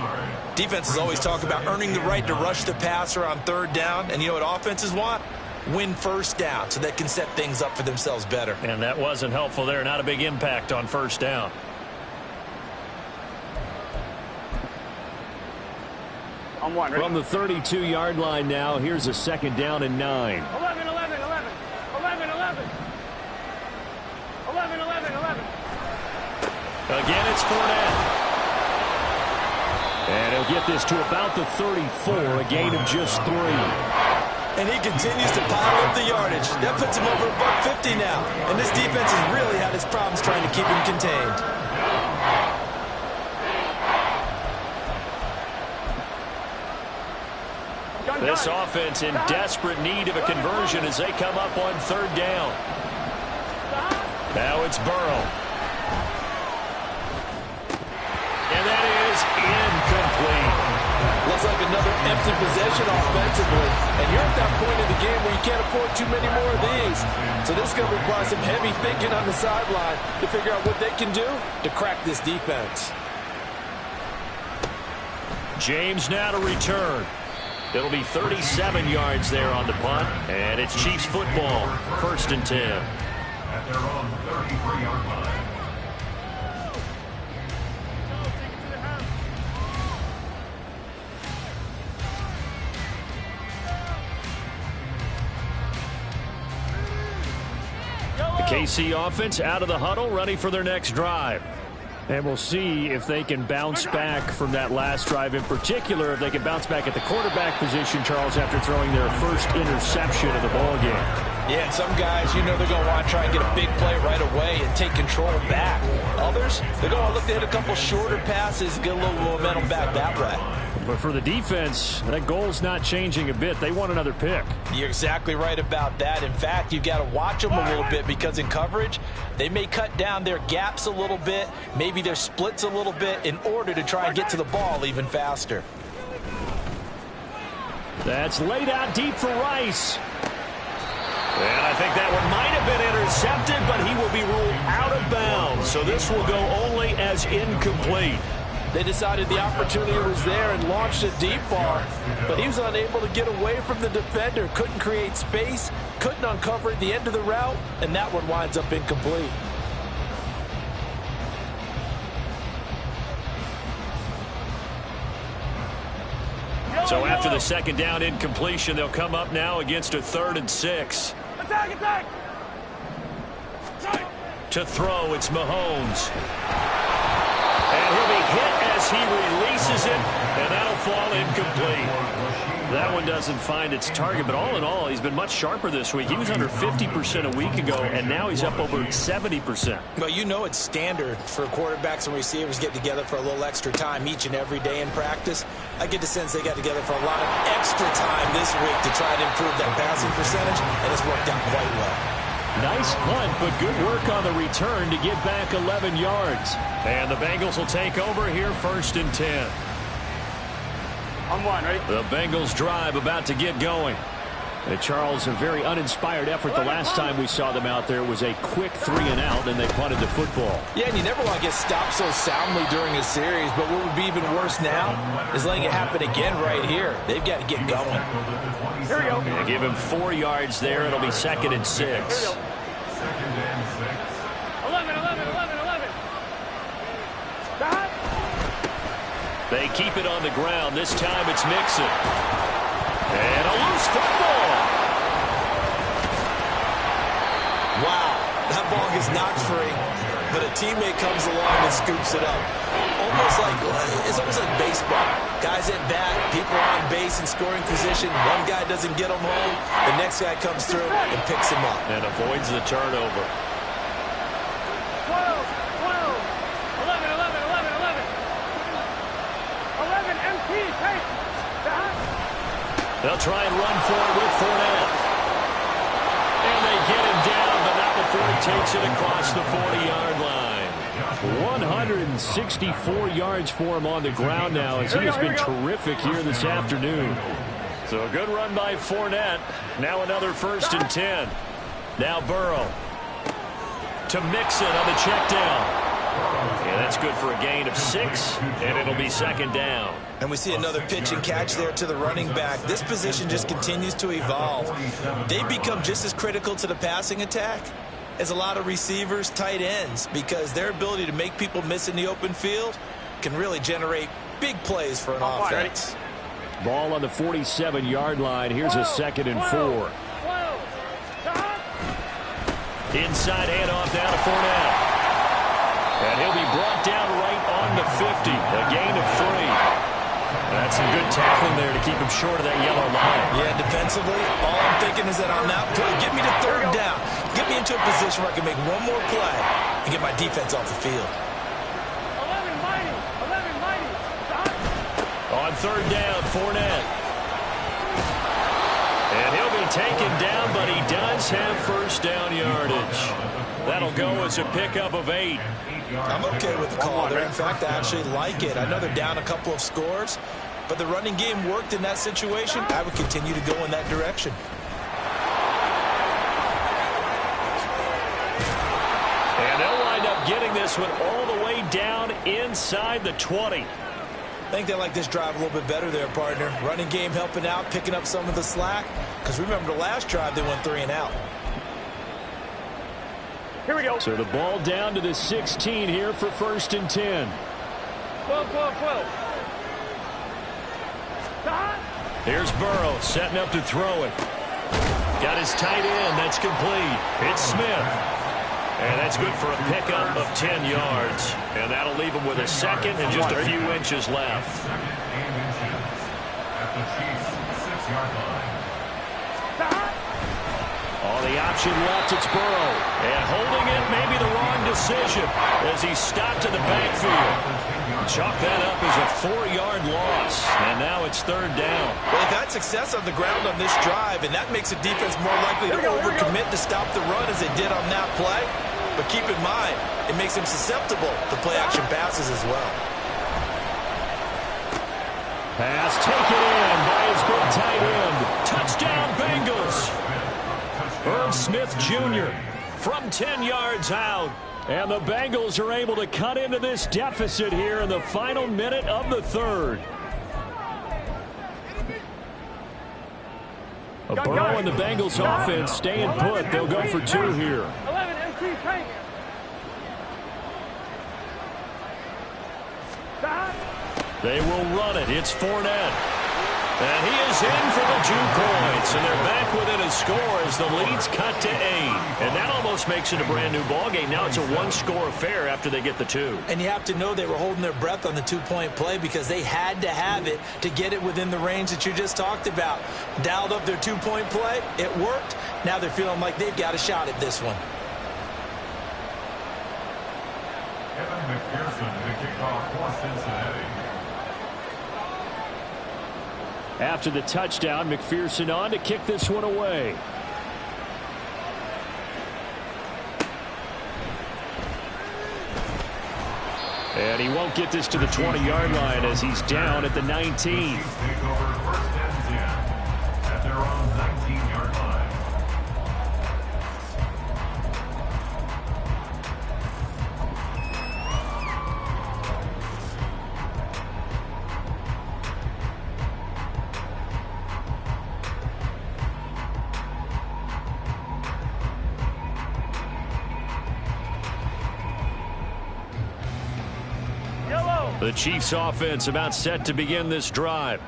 C: Defenses always talk about earning the right to rush the passer on 3rd down, and you know what offenses want? Win 1st down so they can set things up for themselves better.
A: And that wasn't helpful there. Not a big impact on 1st down.
B: On one,
E: From the 32-yard line now, here's a 2nd down and 9.
B: 11, 11, 11. 11, 11. 11, 11, 11.
A: Again, it's Fournette.
E: And he'll get this to about the 34, a gain of just 3.
C: And he continues to pile up the yardage. That puts him over $150 now. And this defense has really had its problems trying to keep him contained.
A: This offense in desperate need of a conversion as they come up on 3rd down. Now it's Burrow. And that is incomplete.
C: Looks like another empty possession offensively. And you're at that point in the game where you can't afford too many more of these. So this is going to require some heavy thinking on the sideline to figure out what they can do to crack this defense.
A: James now to return. It'll be 37 yards there on the punt. And it's Chiefs football, 1st and 10.
D: At their own 33-yard line.
E: KC offense out of the huddle, ready for their next drive. And we'll see if they can bounce back from that last drive, in particular, if they can bounce back at the quarterback position, Charles, after throwing their first interception of the ball game.
C: Yeah, and some guys, they're going to want to try and get a big play right away and take control back. Others, they're going to look to hit a couple shorter passes, get a little momentum back that way.
E: But for the defense, that goal's not changing a bit. They want another pick.
C: You're exactly right about that. In fact, you've got to watch them a little bit because in coverage, they may cut down their gaps a little bit, maybe their splits a little bit in order to try and get to the ball even faster.
E: That's laid out deep for Rice. And I think that one might have been intercepted, but he will be ruled out of bounds. So this will go only as incomplete.
C: They decided the opportunity was there and launched a deep ball, but he was unable to get away from the defender, couldn't create space, couldn't uncover at the end of the route, and that one winds up incomplete.
E: So after the second down incompletion, they'll come up now against a 3rd and 6.
B: Attack, attack!
E: To throw, it's Mahomes. And he'll be hit as he releases it, and that'll fall incomplete. That one doesn't find its target, but all in all, he's been much sharper this week. He was under 50% a week ago, and now he's up over 70%.
C: Well, it's standard for quarterbacks and receivers get together for a little extra time each and every day in practice. I get the sense they got together for a lot of extra time this week to try to improve that passing percentage, and it's worked out quite well.
E: Nice punt, but good work on the return to get back 11 yards. And the Bengals will take over here, 1st and 10.
B: On one, ready?
E: The Bengals drive about to get going. And Charles, a very uninspired effort the last time we saw them out there was a quick 3-and-out, and they punted the football.
C: Yeah, and you never want to get stopped so soundly during a series, but what would be even worse now is letting it happen again right here. They've got to get going.
B: Here we go.
E: And give him 4 yards there. It'll be 2nd and 6.
B: Here we go. 11, 11, 11, 11. Stop.
E: They keep it on the ground. This time it's Mixon. And a loose football.
C: Wow, that ball gets knocked free, but a teammate comes along and scoops it up. It's almost like baseball. Guys at bat, people are on base in scoring position. One guy doesn't get them home. The next guy comes through and picks him up.
E: And avoids the turnover.
B: 12, 12. 11, 11, 11, 11. 11, MT, take. Stop.
E: They'll try and run for it with Fournette. And they get him down, but not before he takes it across the 40-yard line. 164 yards for him on the ground now, as he has been terrific here this afternoon. So a good run by Fournette. Now another 1st and 10. Now Burrow to Mixon on the check down. Yeah, that's good for a gain of 6, and it'll be 2nd down.
C: And we see another pitch and catch there to the running back. This position just continues to evolve. They've become just as critical to the passing attack as a lot of receivers, tight ends, because their ability to make people miss in the open field can really generate big plays for an offense.
E: Ball on the 47-yard line. Here's a 2nd and 4. Inside handoff down to Fournette. And he'll be brought down right on the 50. A gain of 3. That's some good tackling there to keep him short of that yellow line.
C: Yeah, defensively, all I'm thinking is that on that play, get me to 3rd down. Get me into a position where I can make one more play and get my defense off the field.
B: 11, mighty. 11, mighty. Stop.
E: On 3rd down, Fournette. And he'll be taken down, but he does have 1st down yardage. That'll go as a pickup of 8.
C: I'm okay with the call there. In fact, I actually like it. I know they're down a couple of scores, but the running game worked in that situation. I would continue to go in that direction.
E: And they'll wind up getting this one all the way down inside the 20.
C: I think they like this drive a little bit better there, partner. Running game helping out, picking up some of the slack. Because remember the last drive, they went 3-and-out.
B: Here we go.
E: So the ball down to the 16 here for 1st and 10.
B: 12, 12, 12. Stop.
E: Here's Burrow setting up to throw it. Got his tight end. That's complete. It's Smith.
A: And that's good for a pickup of 10 yards. And that'll leave him with a second and just a few inches left.
D: Second and inches at the Chiefs' 6-yard line.
A: On the option left, it's Burrow. And holding it may be the wrong decision as he stopped in the backfield. Chalk that up as a 4-yard loss. And now it's third down.
C: Well, they've had success on the ground on this drive, and that makes the defense more likely to overcommit to stop the run as they did on that play. But keep in mind, it makes them susceptible to play-action passes as well.
E: Pass taken in by his big tight end.
A: Touchdown, Bengals. Irv Smith Jr. from 10 yards out.
E: And the Bengals are able to cut into this deficit here in the final minute of the third. Burrow and the Bengals offense staying put. They'll go for 2 here.
B: 11 MC Tank.
E: They will run it. It's Fournette. And he is in for the 2 points. And they're back within a score as the lead's cut to 8.
A: And that almost makes it a brand new ballgame. Now it's a 1-score affair after they get the 2.
C: And you have to know they were holding their breath on the 2-point play because they had to have it to get it within the range that you just talked about. Dialed up their 2-point play. It worked. Now they're feeling like they've got a shot at this one.
D: Kevin McPherson, the kickoff for Cincinnati.
E: After the touchdown, McPherson on to kick this one away. And he won't get this to the 20-yard line as he's down at the 19.
D: Chiefs take over first and 10 at their own 19-yard line.
E: The Chiefs offense about set to begin this drive.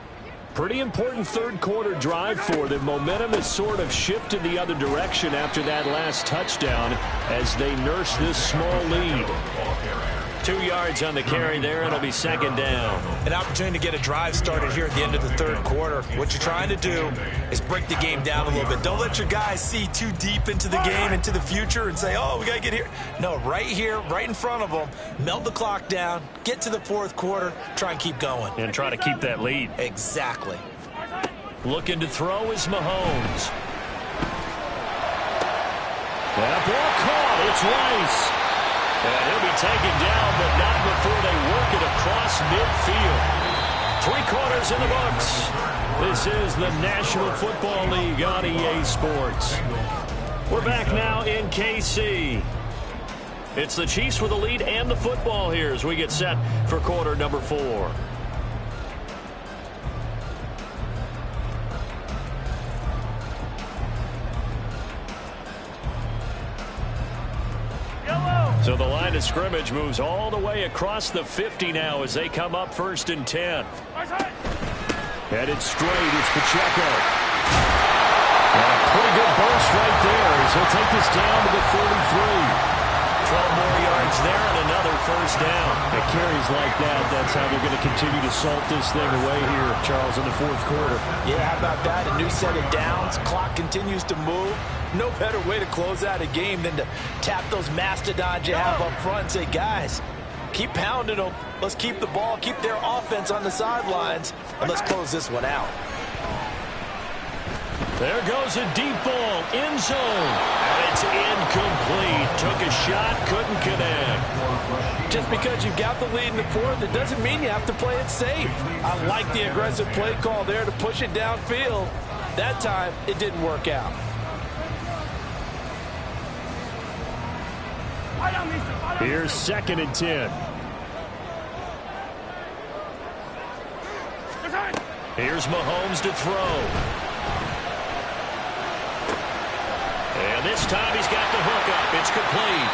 E: Pretty important third quarter drive for them. Momentum has sort of shifted the other direction after that last touchdown as they nurse this small lead.
A: 2 yards on the carry there. It'll be second down.
C: An opportunity to get a drive started here at the end of the third quarter. What you're trying to do is break the game down a little bit. Don't let your guys see too deep into the game, into the future, and say, oh, we got to get here. No, right here, right in front of them, melt the clock down, get to the fourth quarter, try and keep going.
E: And try to keep that lead.
C: Exactly.
A: Looking to throw is Mahomes.
E: That ball caught. It's Rice.
A: And he'll be taken down, but not before they work it across midfield. 3 quarters in the books. This is the National Football League on EA Sports. We're back now in KC. It's the Chiefs with the lead and the football here as we get set for quarter number 4. So the line of scrimmage moves all the way across the 50 now as they come up first and 10.
E: Headed straight, it's Pacheco. And a pretty good burst right there as he'll take this down to the 43.
A: 12 more yards there and another first down.
E: At carries like that, that's how they're going to continue to salt this thing away here, Charles, in the fourth quarter.
C: Yeah, how about that? A new set of downs. Clock continues to move. No better way to close out a game than to tap those mastodons you have up front and say, guys, keep pounding them. Let's keep the ball, keep their offense on the sidelines, and let's close this one out.
A: There goes a deep ball, end zone. And it's incomplete. Took a shot, couldn't connect.
C: Just because you've got the lead in the fourth, it doesn't mean you have to play it safe. I like the aggressive play call there to push it downfield. That time, it didn't work out.
E: Here's second and 10.
A: Here's Mahomes to throw. And this time he's got the hook up. It's complete.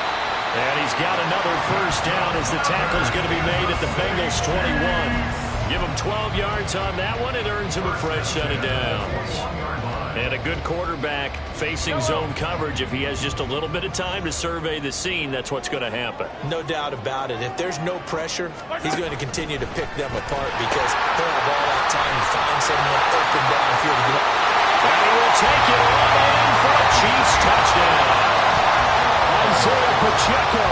A: And he's got another first down as the tackle's going to be made at the Bengals 21. Give him 12 yards on that one. It earns him a fresh set of downs. And a good quarterback facing zone coverage. If he has just a little bit of time to survey the scene, that's what's going to happen.
C: No doubt about it. If there's no pressure, he's going to continue to pick them apart because he'll have all that time to find someone open downfield to get up.
A: And he will take it all in for a Chiefs touchdown.
E: Isaiah Pacheco.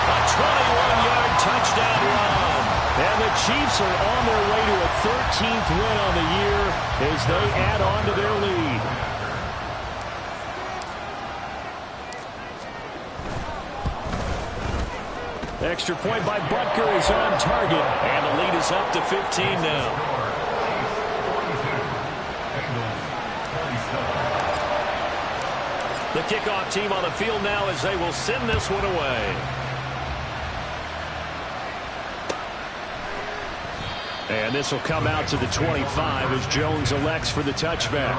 A: A 21-yard touchdown run.
E: And the Chiefs are on their way to a 13th win on the year as they add on to their lead. Extra point by Butker is on target.
A: And the lead is up to 15 now. The kickoff team on the field now as they will send this one away.
E: And this will come out to the 25 as Jones elects for the touchback.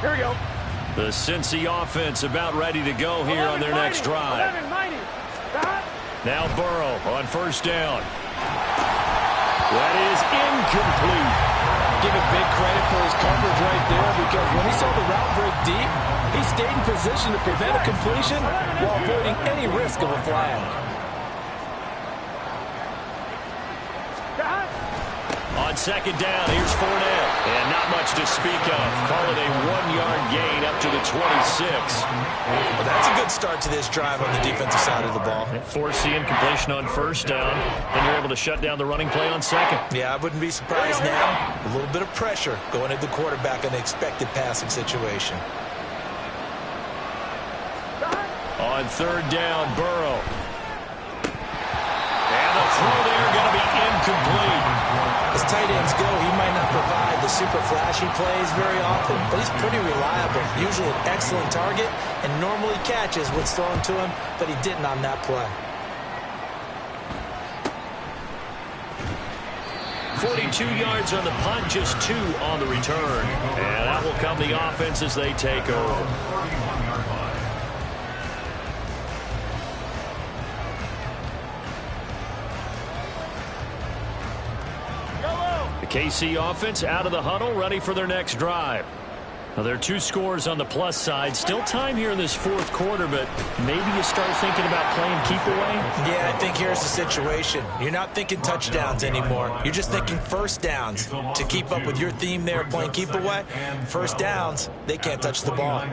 B: Here we go.
A: The Cincy offense about ready to go here on their next drive. Now Burrow on first down. That is incomplete.
C: Give him big credit for his coverage right there because when he saw the route break deep, he stayed in position to prevent a completion while avoiding any risk of a flag.
A: On second down, here's Fournette. And not much to speak of. Call it a 1-yard gain up to the 26.
C: Well, that's a good start to this drive on the defensive side of the ball.
A: Force the incompletion on first down. Then you're able to shut down the running play on second.
C: Yeah, I wouldn't be surprised now. A little bit of pressure going at the quarterback in the expected passing situation.
A: On third down, Burrow. And the throw there going to be incomplete.
C: As tight ends go, he might not provide the super flashy plays very often, but he's pretty reliable. Usually an excellent target and normally catches what's thrown to him, but he didn't on that play.
A: 42 yards on the punt, just 2 on the return. And that will come the offense as they take over. The KC offense out of the huddle, ready for their next drive. Now, there are 2 scores on the plus side. Still time here in this fourth quarter, but maybe you start thinking about playing keep away?
C: Yeah, I think here's the situation. You're not thinking touchdowns anymore. You're just thinking first downs. To keep up with your theme there, playing keep away, first downs, they can't touch the ball.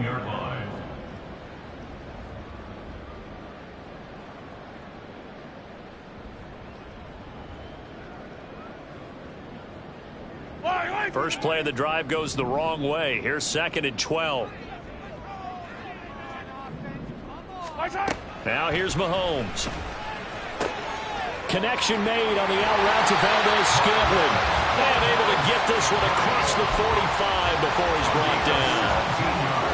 A: First play of the drive goes the wrong way. Here's second and 12. Now here's Mahomes. Connection made on the out route to Valdez-Scantling. And able to get this one across the 45 before he's brought down.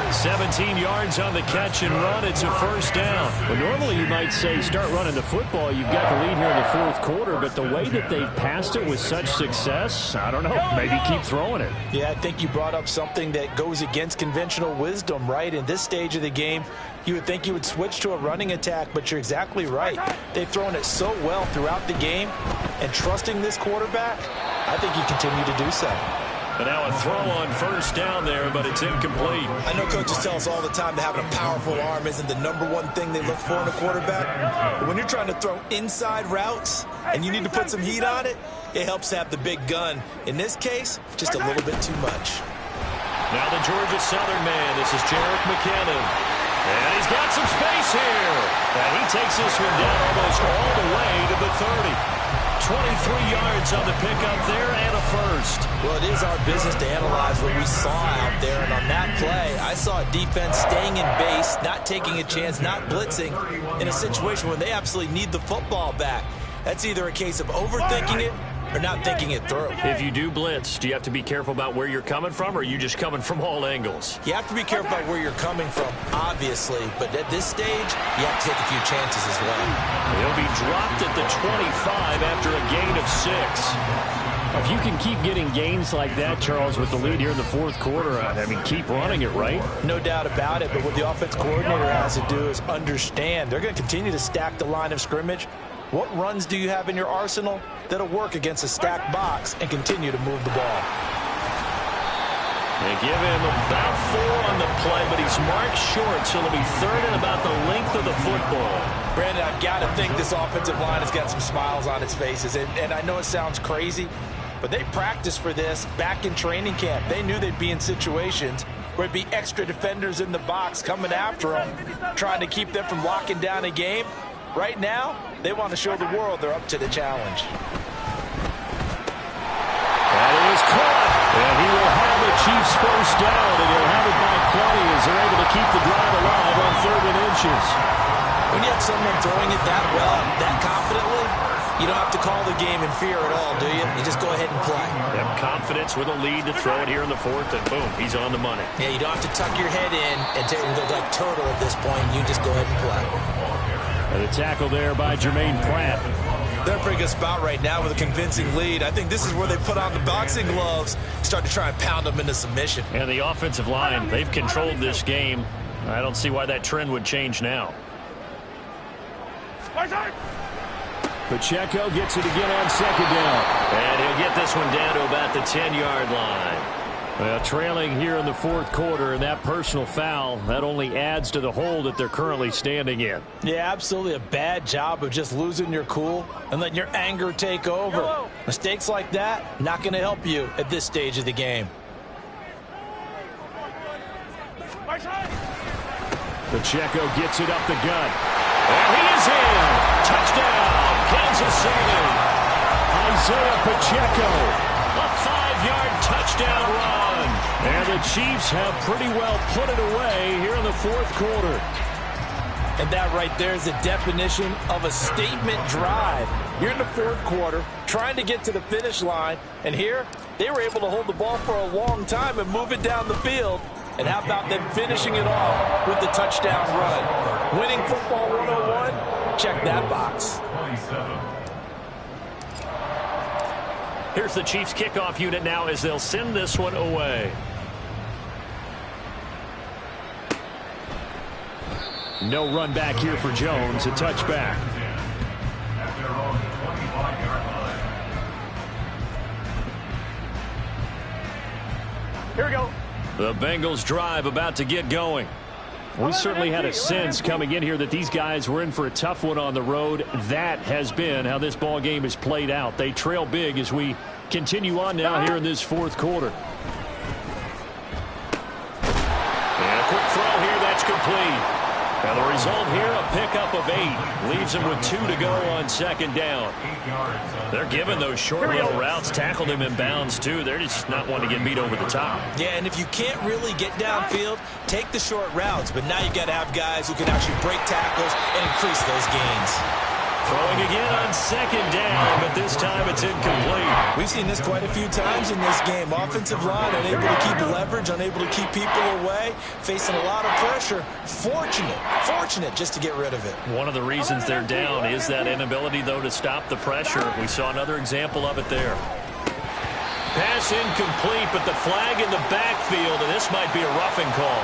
A: 17 yards on the catch and run. It's a first down.
E: Well, normally you might say start running the football. You've got the lead here in the fourth quarter, but the way that they've passed it with such success, I don't know, maybe keep throwing it.
C: Yeah, I think you brought up something that goes against conventional wisdom, right? In this stage of the game, you would think you would switch to a running attack, but you're exactly right. They've thrown it so well throughout the game, and trusting this quarterback, I think you continue to do so.
A: And now a throw on first down there, but it's incomplete.
C: I know coaches tell us all the time that having a powerful arm isn't the #1 thing they look for in a quarterback. But when you're trying to throw inside routes and you need to put some heat on it, it helps have the big gun. In this case, just a little bit too much.
A: Now the Georgia Southern man. This is Jerick McKinnon. And he's got some space here. And he takes this one down almost all the way to the 30. 23 yards on the pickup there and a first.
C: Well, it is our business to analyze what we saw out there. And on that play, I saw a defense staying in base, not taking a chance, not blitzing in a situation where they absolutely need the football back. That's either a case of overthinking it or not thinking it through.
A: If you do blitz, do you have to be careful about where you're coming from, or are you just coming from all angles?
C: You have to be careful about where you're coming from, obviously. But at this stage, you have to take a few chances as well.
A: He'll be dropped at the 25 after a gain of 6.
E: If you can keep getting gains like that, Charles, with the lead here in the fourth quarter, I mean, keep running it, right?
C: No doubt about it, but what the offense coordinator has to do is understand they're going to continue to stack the line of scrimmage. What runs do you have in your arsenal that'll work against a stacked box and continue to move the ball?
A: They give him about 4 on the play, but he's marked short, so it'll be third and about the length of the football.
C: Brandon, I've got to think this offensive line has got some smiles on its faces, and I know it sounds crazy, but they practiced for this back in training camp. They knew they'd be in situations where it'd be extra defenders in the box coming after them, trying to keep them from locking down a game. Right now, they want to show the world they're up to the challenge.
E: That is caught. And he will have the Chiefs first down, and he'll have it by 20 as they're able to keep the drive alive on 3rd and inches.
C: When you have someone throwing it that well, that confidently, you don't have to call the game in fear at all, do you? You just go ahead and play.
E: Have confidence with a lead to throw it here in the 4th, and boom, he's on the money.
C: Yeah, you don't have to tuck your head in and go like turtle at this point. You just go ahead and play.
E: And the tackle there by Jermaine Pratt.
C: They're in a pretty good spot right now with a convincing lead. I think this is where they put on the boxing gloves, start to try and pound them into submission.
E: And the offensive line, they've controlled this game. I don't see why that trend would change now. Pacheco gets it again on 2nd down.
A: And he'll get this one down to about the 10-yard line.
E: Well, trailing here in the 4th quarter, and that personal foul, that only adds to the hole that they're currently standing in.
C: Yeah, absolutely a bad job of just losing your cool and letting your anger take over. Mistakes like that, not going to help you at this stage of the game.
E: Pacheco gets it up the gut.
A: And he is in. Touchdown, Kansas City.
E: Isaiah Pacheco.
A: A 5-yard touchdown run.
E: And the Chiefs have pretty well put it away here in the 4th quarter.
C: And that right there is the definition of a statement drive. You're in the 4th quarter, trying to get to the finish line, and here they were able to hold the ball for a long time and move it down the field. And how about them finishing it off with the touchdown run? Winning football 101? Check that box.
D: 27.
E: Here's the Chiefs kickoff unit now as they'll send this one away. No run back here for Jones. A touchback.
D: At their own 25-yard line.
B: Here we go.
E: The Bengals drive about to get going. We certainly had a sense coming in here that these guys were in for a tough one on the road. That has been how this ball game has played out. They trail big as we continue on now here in this 4th quarter.
A: And a quick throw here, that's complete. And the result here, a pickup of 8. Leaves him with 2 to go on 2nd down.
D: 8 yards.
A: They're giving those short little routes. Tackled him in bounds, too. They're just not wanting to get beat over the top.
C: Yeah, and if you can't really get downfield, take the short routes. But now you got to have guys who can actually break tackles and increase those gains.
A: Throwing again on 2nd down, but this time it's incomplete.
C: We've seen this quite a few times in this game. Offensive line unable to keep leverage, unable to keep people away, facing a lot of pressure. Fortunate just to get rid of it.
E: One of the reasons they're down is that inability, though, to stop the pressure. We saw another example of it there.
A: Pass incomplete, but the flag in the backfield, and this might be a roughing call.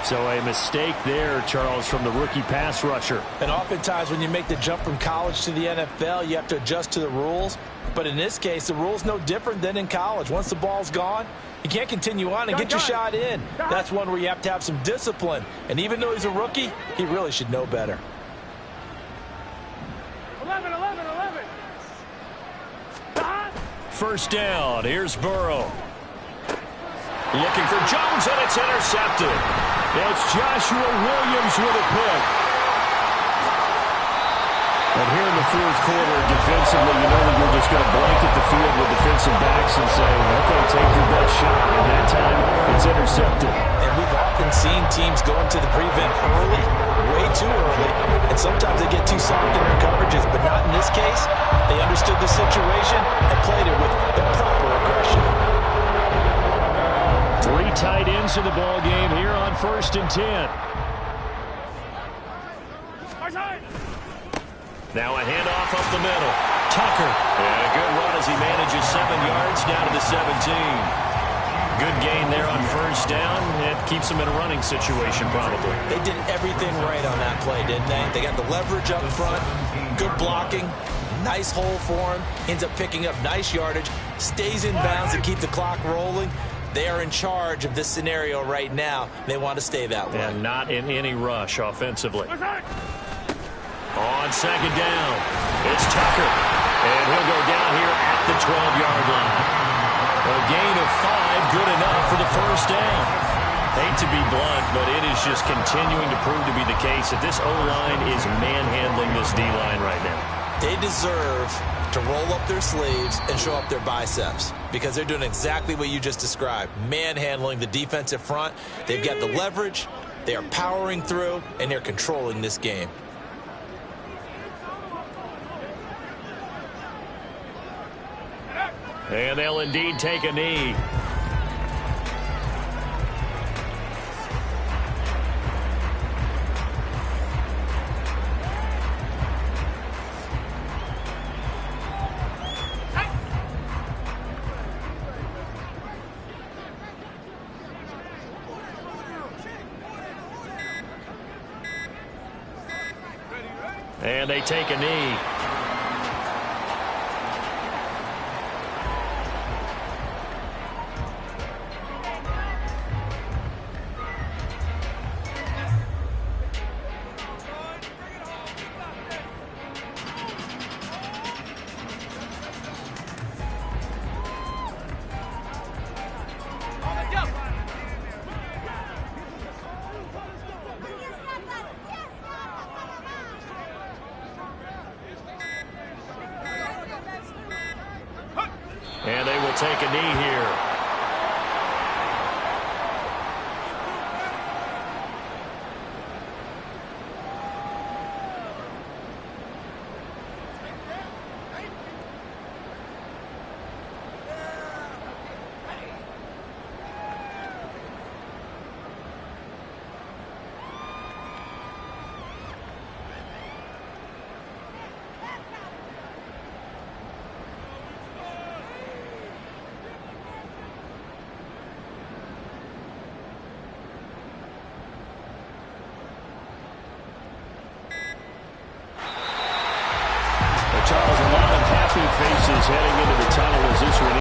E: So a mistake there, Charles, from the rookie pass rusher.
C: And oftentimes when you make the jump from college to the NFL, you have to adjust to the rules. But in this case, the rule's no different than in college. Once the ball's gone, you can't continue on and get your shot in. That's one where you have to have some discipline. And even though he's a rookie, he really should know better.
B: 11.
E: 1st down. Here's Burrow.
A: Looking for Jones, and it's intercepted.
E: It's Joshua Williams with a pick. And here in the 4th quarter, defensively, you know that you're just going to blanket the field with defensive backs and say, okay, take your best shot. And that time, it's intercepted.
C: And we've often seen teams go into the prevent early, way too early, and sometimes they get too soft in their coverages, but not in this case. They understood the situation and played it with the proper aggression.
E: 3 tight ends in the ball game here on 1st and 10.
B: Our side.
A: Now a handoff up the middle. Tucker. And a good run as he manages 7 yards down to the 17. Good gain there on first down. It keeps them in a running situation, probably.
C: They did everything right on that play, didn't they? They got the leverage up front, good blocking, nice hole for him, ends up picking up nice yardage, stays in bounds to keep the clock rolling. They are in charge of this scenario right now. They want to stay that way.
E: And not in any rush offensively.
A: On second down, it's Tucker. And he'll go down here at the 12-yard line. A gain of 5, good enough for the first down. Hate to be blunt, but it is just continuing to prove to be the case that this O-line is manhandling this D-line right now.
C: They deserve to roll up their sleeves and show up their biceps because they're doing exactly what you just described, manhandling the defensive front. They've got the leverage, they are powering through, and they're controlling this game.
E: And they'll indeed take a knee. And they take a knee. And they will take a knee here. Charles, a lot of happy faces heading into the tunnel as this one